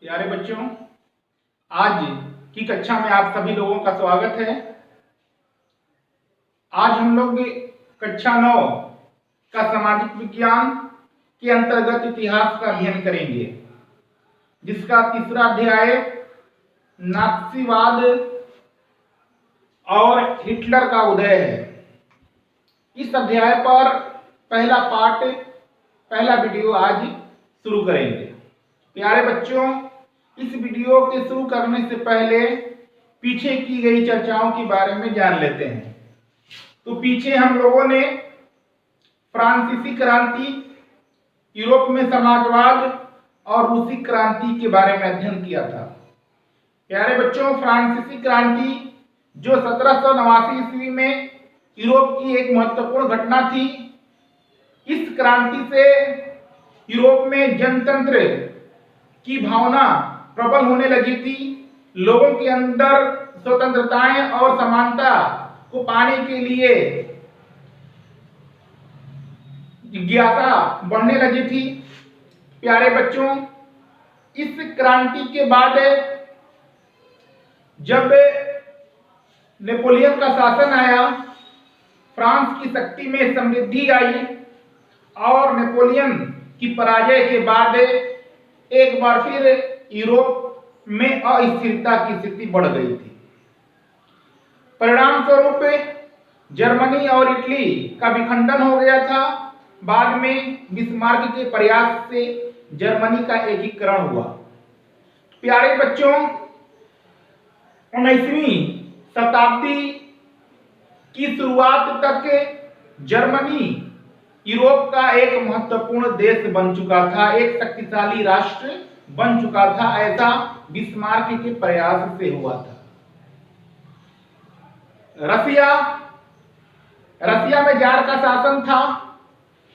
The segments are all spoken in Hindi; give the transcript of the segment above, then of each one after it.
प्यारे बच्चों, आज की कक्षा में आप सभी लोगों का स्वागत है। आज हम लोग कक्षा 9 का सामाजिक विज्ञान के अंतर्गत इतिहास का अध्ययन करेंगे, जिसका तीसरा अध्याय नात्सीवाद और हिटलर का उदय है। इस अध्याय पर पहला वीडियो आज शुरू करेंगे। प्यारे बच्चों, इस वीडियो के शुरू करने से पहले पीछे की गई चर्चाओं के बारे में जान लेते हैं। तो पीछे हम लोगों ने फ्रांसीसी क्रांति, यूरोप में समाजवाद और रूसी क्रांति के बारे में अध्ययन किया था। प्यारे बच्चों, फ्रांसीसी क्रांति जो 1789 ईस्वी में यूरोप की एक महत्वपूर्ण घटना थी, इस क्रांति से यूरोप में जनतंत्र की भावना प्रबल होने लगी थी। लोगों के अंदर स्वतंत्रताएं और समानता को पाने के लिए जिज्ञासा बढ़ने लगी थी। प्यारे बच्चों, इस क्रांति के बाद जब नेपोलियन का शासन आया, फ्रांस की शक्ति में समृद्धि आई और नेपोलियन की पराजय के बाद एक बार फिर यूरोप में अस्थिरता की स्थिति बढ़ गई थी। परिणाम स्वरूप जर्मनी और इटली का विखंडन हो गया था। बाद में बिस्मार्क के प्रयास से जर्मनी का एकीकरण हुआ। प्यारे बच्चों, 19वीं शताब्दी की शुरुआत तक जर्मनी यूरोप का एक महत्वपूर्ण देश बन चुका था, एक शक्तिशाली राष्ट्र बन चुका था। ऐसा बिस्मार्क के प्रयास से हुआ था। रसिया में जार का शासन था।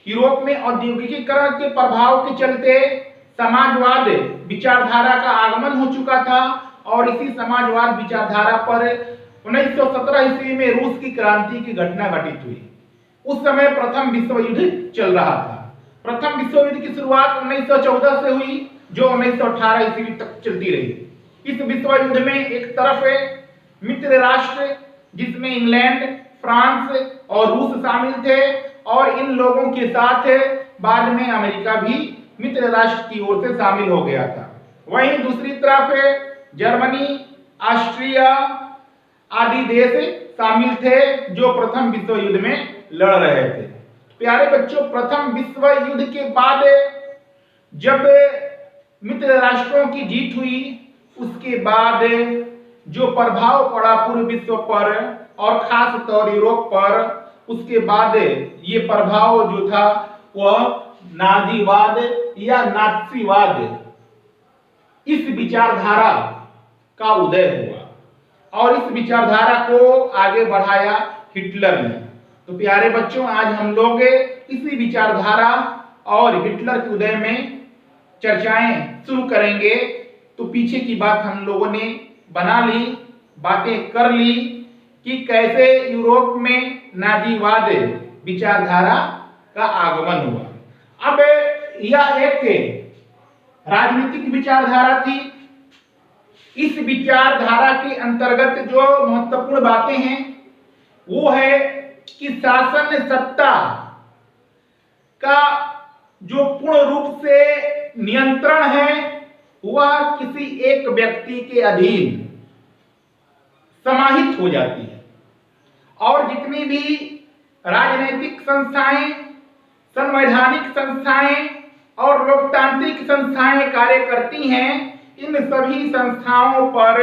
यूरोप में औद्योगिकीकरण के प्रभाव के चलते समाजवाद विचारधारा का आगमन हो चुका था और इसी समाजवाद विचारधारा पर 1917 ईस्वी में रूस की क्रांति की घटना घटित हुई। उस समय प्रथम विश्व युद्ध चल रहा था। प्रथम विश्व युद्ध की शुरुआत 1914 से हुई, जो 1918 ईस्वी तक चलती रही। इस विश्व युद्ध में एक तरफ मित्र राष्ट्र जिसमें इंग्लैंड, फ्रांस और रूस शामिल थे और इन लोगों के साथ बाद में अमेरिका भी मित्र राष्ट्र की ओर से शामिल हो गया था। वहीं दूसरी तरफ जर्मनी, ऑस्ट्रिया आदि देश शामिल थे जो प्रथम विश्व युद्ध में लड़ रहे थे। प्यारे बच्चों, प्रथम विश्व युद्ध के बाद जब मित्र राष्ट्रों की जीत हुई, उसके बाद जो प्रभाव पड़ा पूर्व विश्व पर और खास तौर यूरोप पर, उसके बाद ये प्रभाव जो था वह नाजीवाद या नात्सीवाद, इस विचारधारा का उदय हुआ और इस विचारधारा को आगे बढ़ाया हिटलर ने। तो प्यारे बच्चों, आज हम लोग इसी विचारधारा और हिटलर के उदय में चर्चाएं शुरू करेंगे। तो पीछे की बात हम लोगों ने बना ली, बातें कर ली कि कैसे यूरोप में नाजीवाद विचारधारा का आगमन हुआ। अब यह एक राजनीतिक विचारधारा थी। इस विचारधारा के अंतर्गत जो महत्वपूर्ण बातें हैं वो है कि शासन सत्ता का जो पूर्ण रूप से नियंत्रण है वह किसी एक व्यक्ति के अधीन समाहित हो जाती है और जितनी भी राजनीतिक संस्थाएं, संवैधानिक संस्थाएं और लोकतांत्रिक संस्थाएं कार्य करती हैं, इन सभी संस्थाओं पर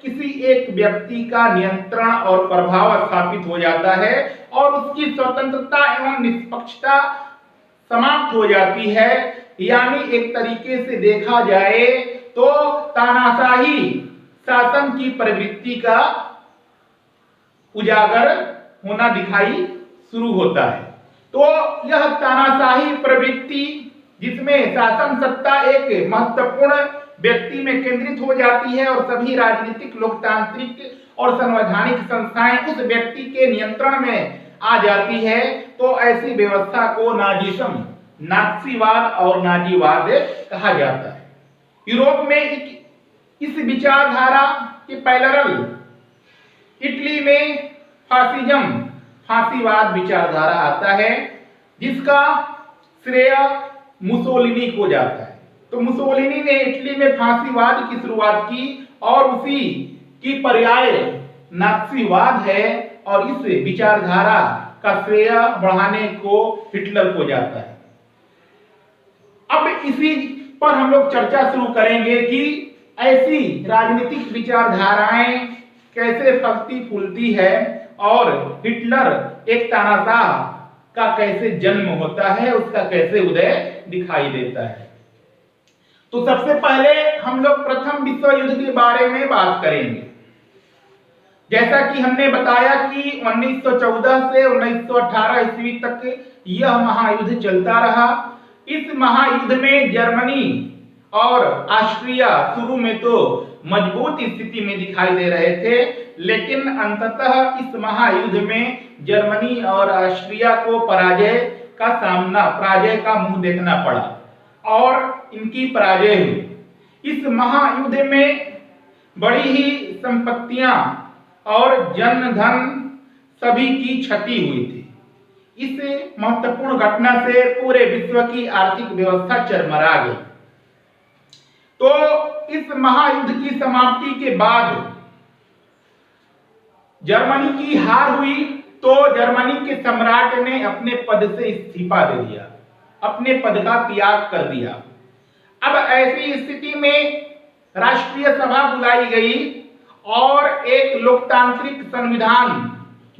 किसी एक व्यक्ति का नियंत्रण और प्रभाव स्थापित हो जाता है और उसकी स्वतंत्रता एवं निष्पक्षता समाप्त हो जाती है। यानी एक तरीके से देखा जाए तो तानाशाही शासन की प्रवृत्ति का उजागर होना दिखाई शुरू होता है। तो यह तानाशाही प्रवृत्ति, जिसमें शासन सत्ता एक महत्वपूर्ण व्यक्ति में केंद्रित हो जाती है और सभी राजनीतिक, लोकतांत्रिक और संवैधानिक संस्थाएं उस व्यक्ति के नियंत्रण में आ जाती है, तो ऐसी व्यवस्था को नाजीसम, नात्सीवाद और नाजीवाद कहा जाता है। यूरोप में इस विचारधारा के पैरेलल इटली में फांसीवाद विचारधारा आता है, जिसका श्रेय मुसोलिनी को जाता है। तो मुसोलिनी ने इटली में फांसीवाद की शुरुआत की और उसी की पर्याय नात्सीवाद है, और इस विचारधारा का श्रेय बढ़ाने को हिटलर को जाता है। अब इसी पर हम लोग चर्चा शुरू करेंगे कि ऐसी राजनीतिक विचारधाराएं कैसे फलती फूलती है और हिटलर एक तानाशाह का कैसे जन्म होता है, उसका कैसे उदय दिखाई देता है। तो सबसे पहले हम लोग प्रथम विश्व युद्ध के बारे में बात करेंगे। जैसा कि हमने बताया कि 1914 से 1918 ईस्वी तक यह महायुद्ध चलता रहा। इस महायुद्ध में जर्मनी और ऑस्ट्रिया शुरू में तो मजबूत स्थिति में दिखाई दे रहे थे, लेकिन अंततः इस महायुद्ध में जर्मनी और ऑस्ट्रिया को पराजय का मुंह देखना पड़ा और इनकी पराजय हुई। इस महायुद्ध में बड़ी ही संपत्तियां और जन धन सभी की क्षति हुई थी। इस महत्वपूर्ण घटना से पूरे विश्व की आर्थिक व्यवस्था चरमरा गई। तो इस महायुद्ध की समाप्ति के बाद जर्मनी की हार हुई, तो जर्मनी के सम्राट ने अपने पद से इस्तीफा दे दिया, अपने पद का त्याग कर दिया। अब ऐसी स्थिति में राष्ट्रीय सभा बुलाई गई और एक लोकतांत्रिक संविधान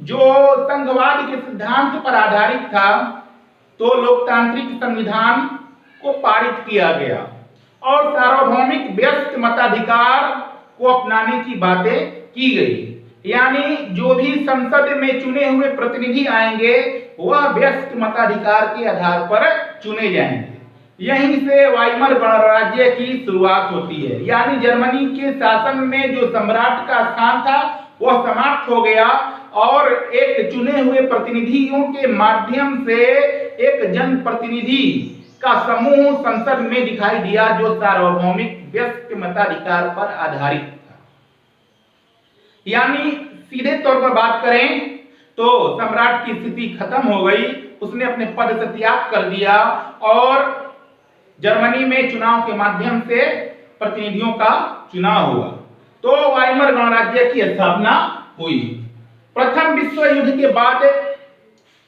जो संघवाद के सिद्धांत पर आधारित था, तो लोकतांत्रिक संविधान को पारित किया गया और सार्वभौमिक व्यस्त मताधिकार को अपनाने की बातें की गई। यानी जो भी संसद में चुने हुए प्रतिनिधि आएंगे वह व्यस्त मताधिकार के आधार पर चुने जाएंगे। यहीं से वाइमर गणराज्य की शुरुआत होती है। यानी जर्मनी के शासन में जो सम्राट का स्थान था वह समाप्त हो गया और एक चुने हुए प्रतिनिधियों के माध्यम से एक जनप्रतिनिधि का समूह संसद में दिखाई दिया जो सार्वभौमिक व्यस्त मताधिकार पर आधारित था। यानी सीधे तौर पर बात करें तो सम्राट की स्थिति खत्म हो गई, उसने अपने पद से त्याग कर दिया और जर्मनी में चुनाव के माध्यम से प्रतिनिधियों का चुनाव हुआ, तो वाइमर गणराज्य की स्थापना हुई। प्रथम विश्व युद्ध के बाद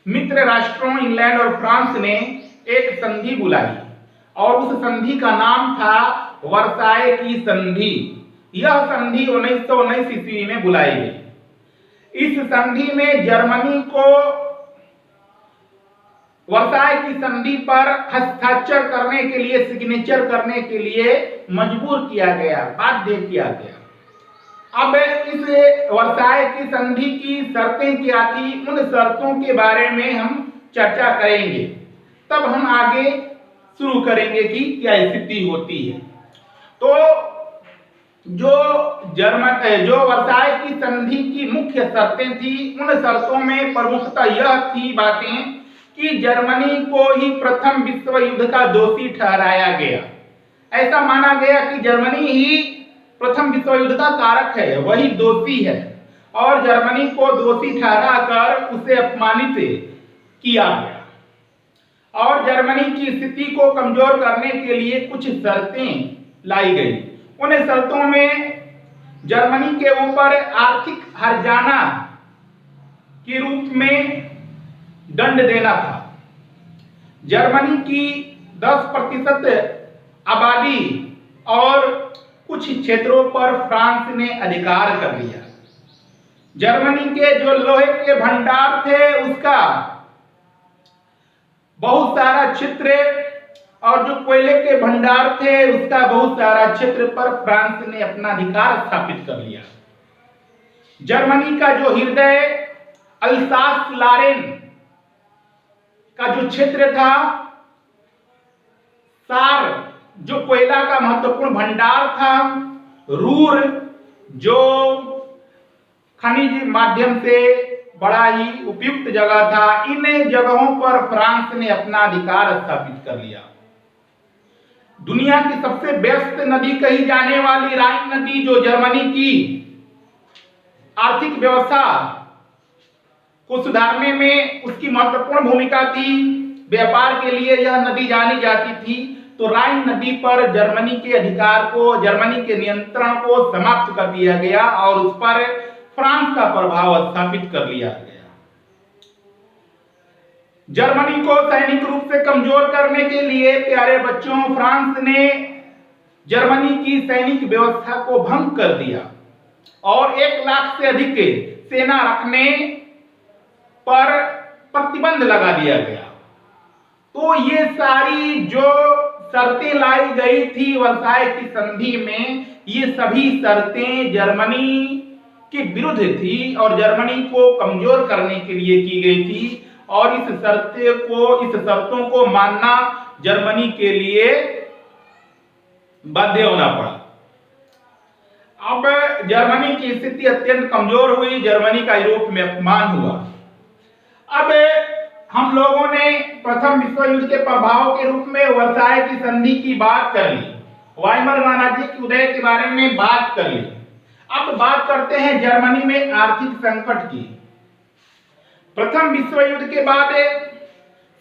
मित्र राष्ट्रों इंग्लैंड और फ्रांस ने एक संधि बुलाई और उस संधि का नाम था वर्साय की संधि। यह संधि 1919 ईस्वी में बुलाई गई। इस संधि में जर्मनी को वर्साय की संधि पर हस्ताक्षर करने के लिए, सिग्नेचर करने के लिए मजबूर किया गया, बाध्य किया गया। अब इस वर्साय की संधि की शर्तें क्या थी, उन शर्तों के बारे में हम चर्चा करेंगे, तब हम आगे शुरू करेंगे कि क्या स्थिति होती है। तो जो वर्साय की संधि की मुख्य शर्तें थी, उन शर्तों में प्रमुखतः यह थी बातें कि जर्मनी को ही प्रथम विश्व युद्ध का दोषी ठहराया गया। ऐसा माना गया कि जर्मनी ही प्रथम विश्व युद्ध का कारक है, वही दोषी है, और जर्मनी को दोषी ठहराकर उसे अपमानित किया गया और जर्मनी की स्थिति को कमजोर करने के लिए कुछ शर्तें लाई गई। उन शर्तों में जर्मनी के ऊपर आर्थिक हर्जाना के रूप में दंड देना था। जर्मनी की 10% आबादी और कुछ क्षेत्रों पर फ्रांस ने अधिकार कर लिया। जर्मनी के जो लोहे के भंडार थे उसका बहुत सारा क्षेत्र और जो कोयले के भंडार थे उसका बहुत सारा क्षेत्र पर फ्रांस ने अपना अधिकार स्थापित कर लिया। जर्मनी का जो हृदय अल्सास लारेन का जो क्षेत्र था, सार जो कोयला का महत्वपूर्ण भंडार था, रूर जो खनिज माध्यम से बड़ा ही उपयुक्त जगह था, इन जगहों पर फ्रांस ने अपना अधिकार स्थापित कर लिया। दुनिया की सबसे व्यस्त नदी कही जाने वाली राइन नदी, जो जर्मनी की आर्थिक व्यवस्था को सुधारने में उसकी महत्वपूर्ण भूमिका थी, व्यापार के लिए यह नदी जानी जाती थी, तो राइन नदी पर जर्मनी के अधिकार को, जर्मनी के नियंत्रण को समाप्त कर दिया गया और उस पर फ्रांस का प्रभाव स्थापित कर लिया गया। जर्मनी को सैनिक रूप से कमजोर करने के लिए प्यारे बच्चों, फ्रांस ने जर्मनी की सैनिक व्यवस्था को भंग कर दिया और 1 लाख से अधिक सेना रखने पर प्रतिबंध लगा दिया गया। तो ये सारी जो शर्तें लाई गई थी वर्साय की संधि में, ये सभी शर्तें जर्मनी के विरुद्ध थी और जर्मनी को कमजोर करने के लिए की गई थी और इस शर्तों को मानना जर्मनी के लिए बाध्य होना पड़ा। अब जर्मनी की स्थिति अत्यंत कमजोर हुई, जर्मनी का यूरोप में अपमान हुआ। अब हम लोगों ने प्रथम विश्व युद्ध के प्रभाव के रूप में वर्साय की संधि की बात कर ली, वाइमर गणराज्य के उदय के बारे में बात कर ली। अब बात करते हैं जर्मनी में आर्थिक संकट की। प्रथम विश्व युद्ध के बाद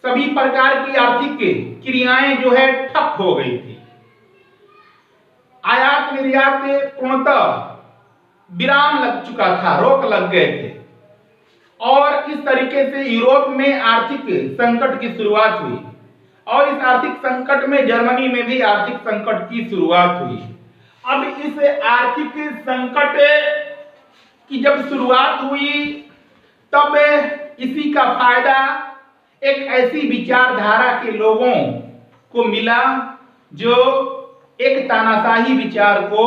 सभी प्रकार की आर्थिक क्रियाएं जो है ठप हो गई थी। आयात निर्यात पूर्णतः विराम लग चुका था, रोक लग गए थे और इस तरीके से यूरोप में आर्थिक संकट की शुरुआत हुई और इस आर्थिक संकट में जर्मनी में भी आर्थिक संकट की शुरुआत हुई। अब इस आर्थिक संकट की जब शुरुआत हुई तब इसी का फायदा एक ऐसी विचारधारा के लोगों को मिला जो एक तानाशाही विचार को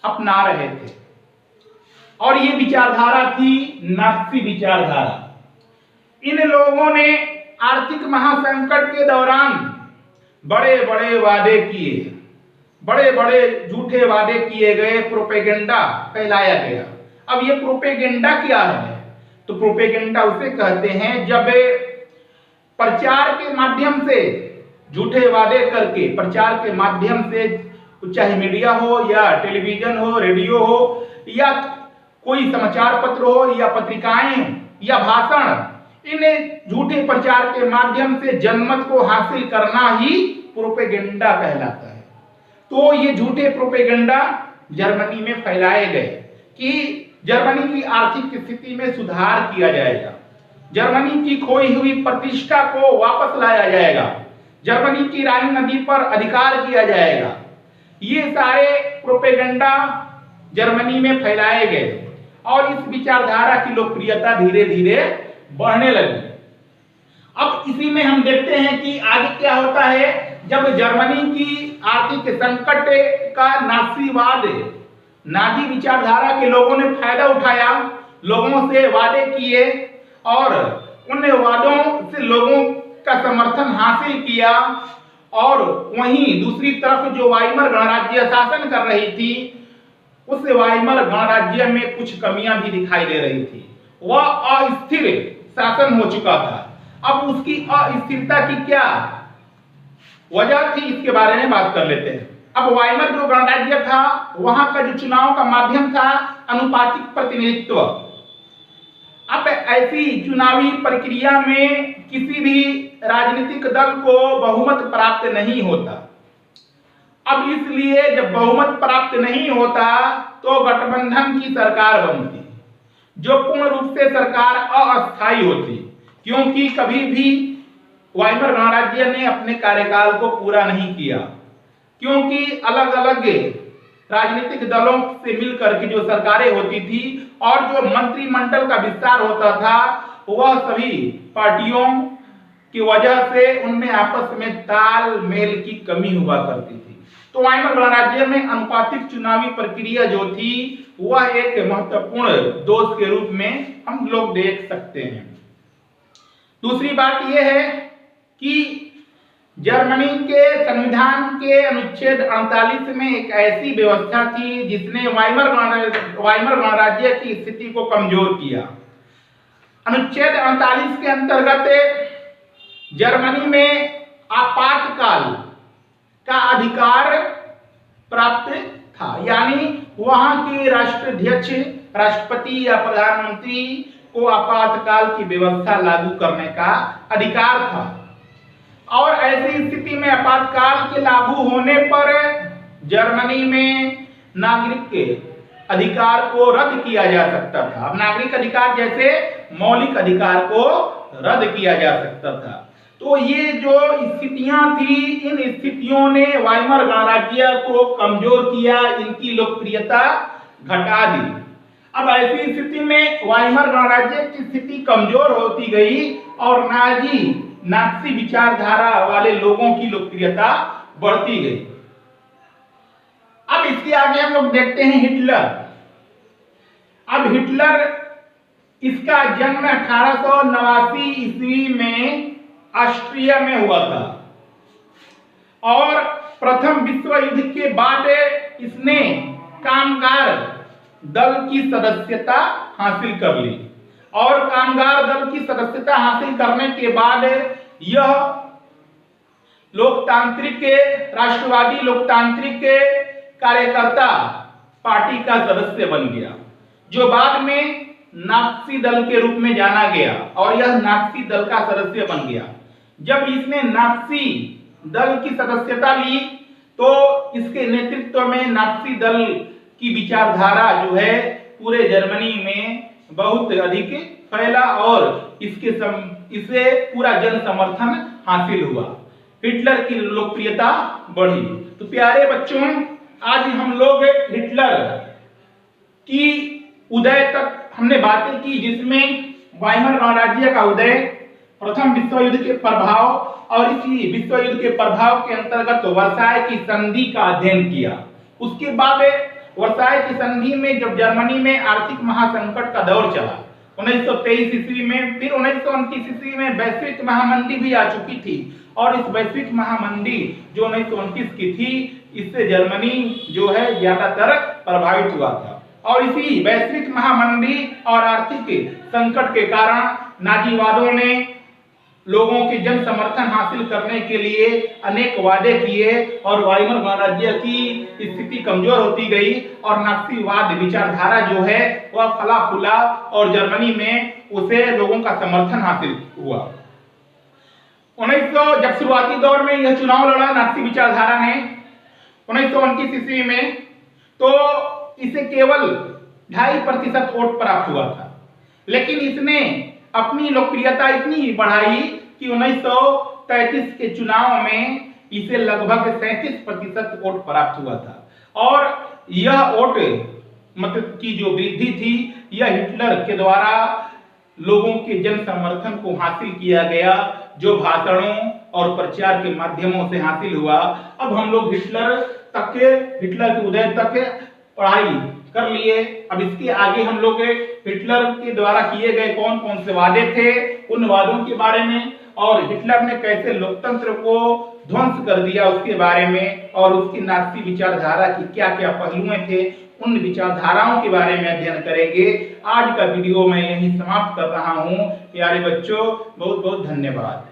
अपना रहे थे और ये विचारधारा थी नात्सी विचारधारा। इन लोगों ने आर्थिक महासंकट के दौरान बड़े बड़े वादे किए, बड़े बड़े झूठे वादे किए गए, प्रोपेगेंडा फैलाया गया। अब ये प्रोपेगेंडा क्या है? तो प्रोपेगेंडा उसे कहते हैं जब प्रचार के माध्यम से, झूठे वादे करके प्रचार के माध्यम से, चाहे मीडिया हो या टेलीविजन हो, रेडियो हो या कोई समाचार पत्र हो या पत्रिकाएं या भाषण, इन झूठे प्रचार के माध्यम से जनमत को हासिल करना ही प्रोपेगेंडा कहलाता है। तो ये झूठे प्रोपेगेंडा जर्मनी में फैलाए गए कि जर्मनी की आर्थिक स्थिति में सुधार किया जाएगा, जर्मनी की खोई हुई प्रतिष्ठा को वापस लाया जाएगा, जर्मनी की राइन नदी पर अधिकार किया जाएगा। ये सारे प्रोपेगेंडा जर्मनी में फैलाए गए और इस विचारधारा की लोकप्रियता धीरे धीरे बढ़ने लगी। अब इसी में हम देखते हैं कि आगे क्या होता है। जब जर्मनी की आर्थिक संकट का नासीवाद, नाजी विचारधारा के लोगों ने फायदा उठाया, लोगों से वादे किए और उन वादों से लोगों का समर्थन हासिल किया और वहीं दूसरी तरफ जो वाइमर गणराज्य शासन कर रही थी, उस वाइमर गणराज्य में कुछ कमियां भी दिखाई दे रही थी। वह अस्थिर शासन हो चुका था। अब उसकी अस्थिरता की क्या वजह थी, इसके बारे में बात कर लेते हैं। अब वाइमर जो गणराज्य था, वहां का जो चुनाव का माध्यम था अनुपातिक प्रतिनिधित्व। अब ऐसी चुनावी प्रक्रिया में किसी भी राजनीतिक दल को बहुमत प्राप्त नहीं होता। अब इसलिए जब बहुमत प्राप्त नहीं होता तो गठबंधन की सरकार बनती, जो पूर्ण रूप से सरकार अस्थायी होती, क्योंकि कभी भी वाइमर गणराज्य ने अपने कार्यकाल को पूरा नहीं किया, क्योंकि अलग अलग राजनीतिक दलों से मिलकर के जो सरकारें होती थी और जो मंत्रिमंडल का विस्तार होता था, वह सभी पार्टियों की वजह से उनमें आपस में तालमेल की कमी हुआ करती थी। तो वाइमर गणराज्य में अनुपातिक चुनावी प्रक्रिया जो थी वह एक महत्वपूर्ण दोष के रूप में हम लोग देख सकते हैं। दूसरी बात यह है कि जर्मनी के संविधान के अनुच्छेद 48 में एक ऐसी व्यवस्था थी जिसने वाइमर गणराज्य की स्थिति को कमजोर किया। अनुच्छेद 48 के अंतर्गत जर्मनी में आपातकाल का अधिकार प्राप्त था, यानी वहां के राष्ट्राध्यक्ष, राष्ट्रपति या प्रधानमंत्री को आपातकाल की व्यवस्था लागू करने का अधिकार था। और ऐसी स्थिति में आपातकाल के लागू होने पर जर्मनी में नागरिक के अधिकार को रद्द किया जा सकता था। अब नागरिक अधिकार जैसे मौलिक अधिकार को रद्द किया जा सकता था। तो ये जो स्थितियां थी, इन स्थितियों ने वाइमर गणराज्य को कमजोर किया, इनकी लोकप्रियता घटा दी। अब ऐसी स्थिति में वाइमर गणराज्य की स्थिति कमजोर होती गई और नाजी विचारधारा वाले लोगों की लोकप्रियता बढ़ती गई। अब इसके आगे हम लोग देखते हैं हिटलर। अब हिटलर, इसका जन्म 1889 ईस्वी में ऑस्ट्रिया में हुआ था और प्रथम विश्व युद्ध के बाद इसने कामगार दल की सदस्यता हासिल कर ली और कामगार दल की सदस्यता हासिल करने के बाद यह लोकतांत्रिक राष्ट्रवादी लोकतांत्रिक कार्यकर्ता पार्टी का सदस्य बन गया, जो बाद में नात्सी दल के रूप में जाना गया और यह नात्सी दल का सदस्य बन गया। जब इसने नात्सी दल की सदस्यता ली तो इसके नेतृत्व में नात्सी दल की विचारधारा जो है पूरे जर्मनी में बहुत अधिक फैला और इसे पूरा जन समर्थन हासिल हुआ। हिटलर की लोकप्रियता बढ़ी। तो प्यारे बच्चों, आज हम लोग हिटलर की उदय तक हमने बातें की, जिसमें वाइमर गणराज्य का उदय, प्रथम विश्व युद्ध के प्रभाव और इसी विश्व युद्ध के प्रभाव के अंतर्गत वर्साय की संधि का अध्ययन किया। उसके बाद वर्साय की संधि में जब जर्मनी में आर्थिक महासंकट का दौर चला 1923 ईस्वी में, फिर 1929 ईस्वी में वैश्विक महामंदी भी आ चुकी थी और इस वैश्विक महामंदी जो 1929 की थी, इससे जर्मनी जो है ज्यादातर प्रभावित हुआ था। और इसी वैश्विक महामंदी और आर्थिक संकट के कारण नाजीवादियों ने लोगों के जन समर्थन हासिल करने के लिए अनेक वादे किए और वाइमर गणराज्य की स्थिति कमजोर होती गई और नात्सीवाद विचारधारा जो है वह फला फूला और जर्मनी में उसे लोगों का समर्थन हासिल हुआ। 1900 जब शुरुआती दौर में यह चुनाव लड़ा नात्सी विचारधारा ने 1929 ईस्वी में, तो इसे केवल 2.5% वोट प्राप्त हुआ था, लेकिन इसने अपनी लोकप्रियता इतनी बढ़ाई कि 1933 के चुनाव में इसे लगभग 37% वोट प्राप्त हुआ था। और यह वोट मतलब की जो वृद्धि थी, यह हिटलर के द्वारा लोगों के जन समर्थन को हासिल किया गया, जो भाषणों और प्रचार के माध्यमों से हासिल हुआ। अब हम लोग हिटलर के उदय तक पढ़ाई कर लिए। अब इसके आगे हम लोग हिटलर के द्वारा किए गए कौन कौन से वादे थे, उन वादों के बारे में, और हिटलर ने कैसे लोकतंत्र को ध्वंस कर दिया उसके बारे में, और उसकी नात्सी विचारधारा की क्या क्या पहलुएं थे, उन विचारधाराओं के बारे में अध्ययन करेंगे। आज का वीडियो मैं यहीं समाप्त कर रहा हूं। प्यारे बच्चों, बहुत बहुत धन्यवाद।